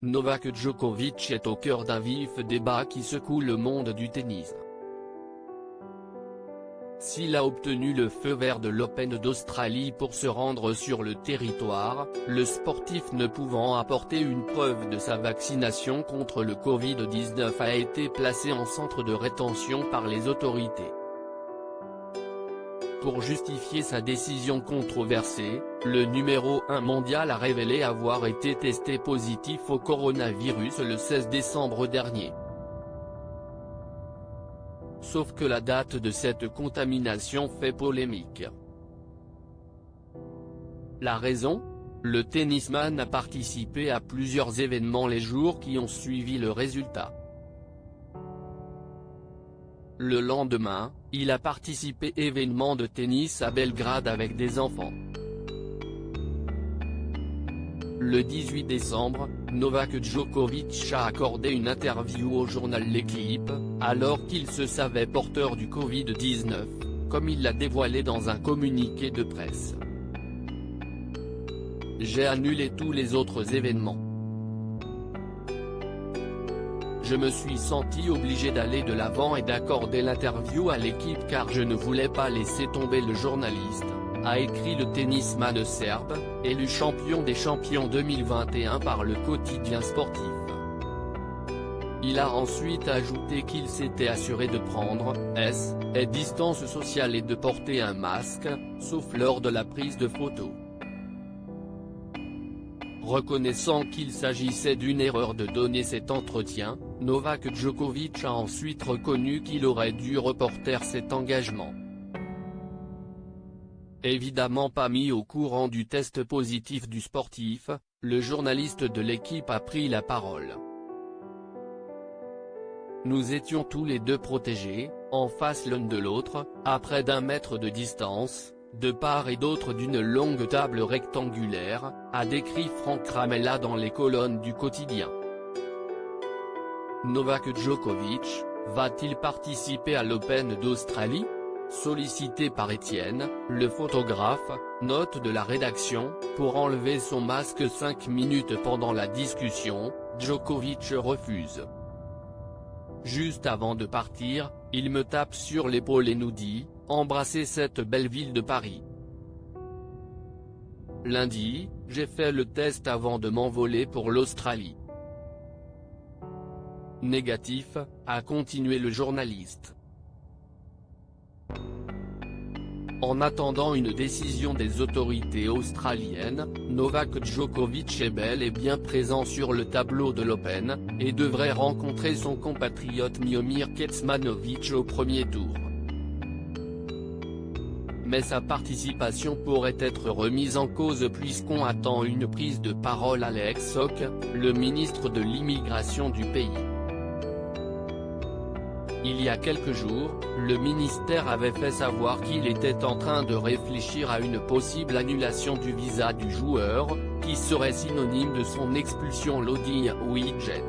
Novak Djokovic est au cœur d'un vif débat qui secoue le monde du tennis. S'il a obtenu le feu vert de l'Open d'Australie pour se rendre sur le territoire, le sportif ne pouvant apporter une preuve de sa vaccination contre le Covid-19 a été placé en centre de rétention par les autorités. Pour justifier sa décision controversée, le numéro 1 mondial a révélé avoir été testé positif au coronavirus le 16 décembre dernier. Sauf que la date de cette contamination fait polémique. La raison ? Le tennisman a participé à plusieurs événements les jours qui ont suivi le résultat. Le lendemain, il a participé événement de tennis à Belgrade avec des enfants. Le 18 décembre, Novak Djokovic a accordé une interview au journal L'Équipe, alors qu'il se savait porteur du Covid-19, comme il l'a dévoilé dans un communiqué de presse. « J'ai annulé tous les autres événements. Je me suis senti obligé d'aller de l'avant et d'accorder l'interview à l'équipe car je ne voulais pas laisser tomber le journaliste », a écrit le tennisman serbe, élu champion des champions 2021 par le quotidien sportif. Il a ensuite ajouté qu'il s'était assuré de prendre ses distances sociales et de porter un masque, sauf lors de la prise de photos. Reconnaissant qu'il s'agissait d'une erreur de donner cet entretien, Novak Djokovic a ensuite reconnu qu'il aurait dû reporter cet engagement. Évidemment pas mis au courant du test positif du sportif, le journaliste de l'équipe a pris la parole. Nous étions tous les deux protégés, en face l'un de l'autre, à près d'1 mètre de distance, de part et d'autre d'une longue table rectangulaire, a décrit Franck Ramella dans les colonnes du quotidien. Novak Djokovic, va-t-il participer à l'Open d'Australie ? Sollicité par Étienne, le photographe, note de la rédaction, pour enlever son masque 5 minutes pendant la discussion, Djokovic refuse. Juste avant de partir, il me tape sur l'épaule et nous dit « Embrassez cette belle ville de Paris ». Lundi, j'ai fait le test avant de m'envoler pour l'Australie. Négatif, a continué le journaliste. En attendant une décision des autorités australiennes, Novak Djokovic est bel et bien présent sur le tableau de l'Open, et devrait rencontrer son compatriote Miomir Kecmanovic au premier tour. Mais sa participation pourrait être remise en cause puisqu'on attend une prise de parole Alex Soc, le ministre de l'immigration du pays. Il y a quelques jours, le ministère avait fait savoir qu'il était en train de réfléchir à une possible annulation du visa du joueur, qui serait synonyme de son expulsion l'Audi Widget.